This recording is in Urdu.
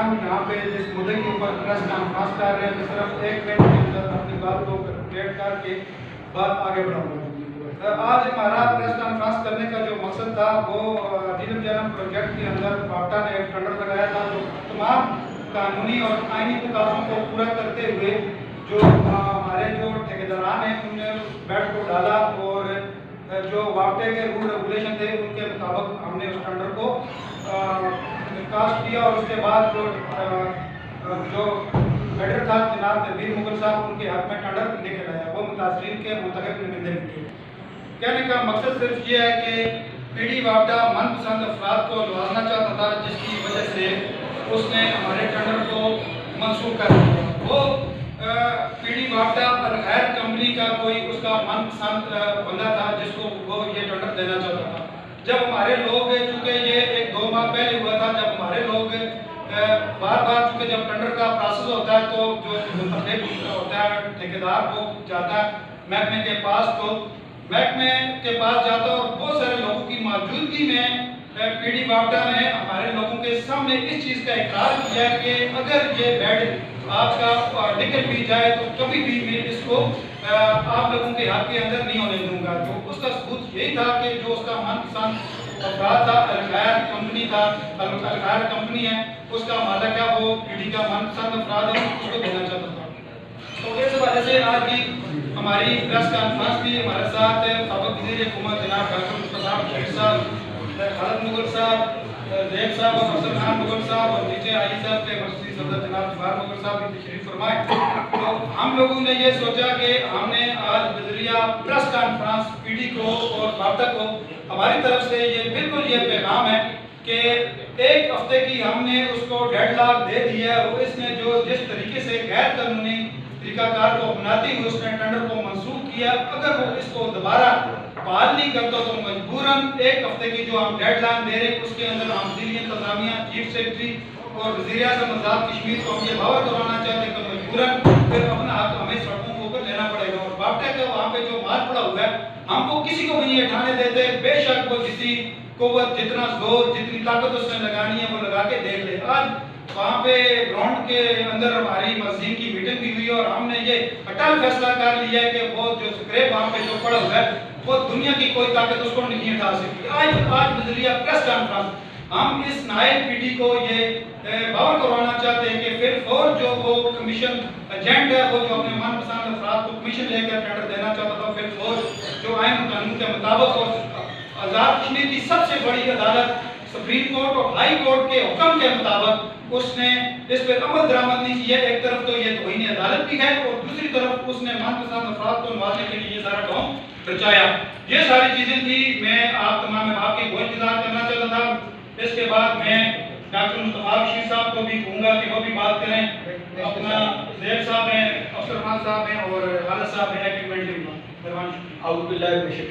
ہم یہاں پہ جس مدعے کے اوپر پریس کانفرنس کر رہے ہیں تو صرف 1 منٹ کے اندر اپنی بات کو کمپلیٹ کر کے بات آگے بڑھاؤں گا۔ آج ہمارا پریس کانفرنس کرنے کا جو مقصد تھا وہ جنم جنم پروجیکٹ کے اندر باپٹا نے ایک ٹینڈر لگایا تھا جو تمام قانونی اور آئینی تقاضوں کو پورا کرتے ہوئے جو ہمارے جو ٹھیکیداران ہیں ان نے بیڈ کو ڈالا اور جو باپٹے کے رول ریگولیشن تھے ان کے مطابق ہم نے اس ٹینڈر کو کاسٹ کیا اور اس کے بعد جو بیڈر تھا جناب نبیر مغل صاحب ان کے حق میں ٹینڈر لے کے لایا وہ متاثرین کے منتخب نمائندے کے کہنے کا مقصد صرف یہ ہے کہ پی ڈی باپٹا من پسند افراد کو نوازنا چاہتا تھا جس کی وجہ سے اس نے ہمارے ٹینڈر کو منسوخ کر دیا۔ وہ پی ڈی باپٹا الخیر کمپنی کا کوئی اس کا من پسند بندہ تھا جس کو وہ یہ ٹینڈر دینا چاہتا تھا۔ جب ہمارے لوگ چونکہ یہ 1-2 ماہ پہلے ہوا تھا جب ہمارے لوگ بار بار چونکہ جب ٹینڈر کا پروسیس ہوتا ہے تو جو منتخب ہوتا ہے ٹھیکیدار وہ جاتا ہے محکمے کے پاس تو محکمے کے پاس جاتا ہے اور بہت سارے لوگوں کی موجودگی میں پی ڈی باپٹا نے ہمارے لوگوں کے سامنے اس چیز کا اقرار کیا کہ اگر یہ بیڈ آپ کا نکل بھی جائے تو کبھی بھی میں اس کو آپ لوگوں کے ہاتھ کے اندر نہیں ہونے دوں گا۔ تو اس کا ثبوت یہی تھا کہ جو اس کا من پسند افراد تھا الخیر کمپنی تھا الخیر کمپنی ہے اس کا مالک ہے وہ پی ڈی کا من پسند افراد ہے اس کو دینا چاہتا تھا۔ تو اس وجہ سے آج کی ہماری پریس کانفرنس بھی ہمارے ساتھ سابق وزیر حکومت جناب ڈاکٹر مصطفی شیخ صاحب خالد مغل صاحب زیب صاحب اور افسر خان مغل صاحب اور نیچے آئی صاحب کے مرکزی صدر جناب جبار مغل صاحب بھی تشریف فرمائے۔ تو ہم لوگوں نے یہ سوچا کہ ہم نے آج بذریعہ پریس کانفرنس پی ڈی کو اور باپٹا کو ہماری طرف سے یہ بالکل یہ پیغام ہے کہ 1 ہفتے کی ہم نے اس کو ڈیڈ لاک دے دی ہے اور اس نے جو جس طریقے سے غیر قانونی طریقہ کار کو اپناتے ہوئے اس نے ٹینڈر کو منسوخ کیا اگر وہ اس کو دوبارہ بحال نہیں کرتا تو مجبوراً 1 ہفتے کی جو ہم ڈیڈ لائن دے رہے ہیں اس کے اندر ہم ضلعی انتظامیہ چیف سیکرٹری اور وزیر اعظم آزاد کشمیر کو ہم یہ باور کرانا چاہتے ہیں کہ مجبوراً پھر اپنا حق ہمیں سڑکوں کے اوپر لینا پڑے گا اور باپٹا کا وہاں پہ جو مال پڑا ہوا ہے ہم کو کسی کو بھی نہیں اٹھانے دیتے بے شک وہ جتنی قوت جتنا زور جتنی طاقت اس نے لگانی ہے وہ لگا کے دیکھ لے۔ آج وہاں پہ گراؤنڈ کے اندر ہماری مسجد کی میٹنگ بھی ہوئی اور ہم نے یہ اٹل فیصلہ کر لیا ہے کہ وہ جو اسکریپ وہاں پہ جو پڑا ہوا ہے وہ دنیا کی کوئی طاقت اس کو نہیں اٹھا سکتی۔ آج بذریعہ پریس کانفرنس ہم اس نائب پی ڈی کو یہ باور کروانا چاہتے ہیں کہ پھر اور جو وہ کمیشن ایجنٹ ہے وہ جو اپنے من پسند افراد کو کمیشن لے کر ٹینڈر دینا چاہتا تھا پھر اور جو آئین قانون کے مطابق اور آزاد کشمیر کی سب سے بڑی عدالت سپریم کورٹ اور ہائی کورٹ کے حکم کے مطابق اس نے اس پر عمل درآمد نہیں کیا۔ ایک طرف تو یہ توہین عدالت بھی ہے اور دوسری طرف اس نے من پسند افراد کو نوازنے کے لیے یہ سارا کام بچایا۔ یہ ساری چیزیں تھی میں آپ تمام احباب کی بہت انتظار کرنا چاہتا تھا۔ اس کے بعد میں ڈاکٹر مصطفی شیخ صاحب کو بھی کہوں گا کہ وہ بھی بات کریں، اپنا زیب صاحب ہیں افسر خان صاحب ہیں اور خالد صاحب ہیں ایگریمنٹ کے مہربانی۔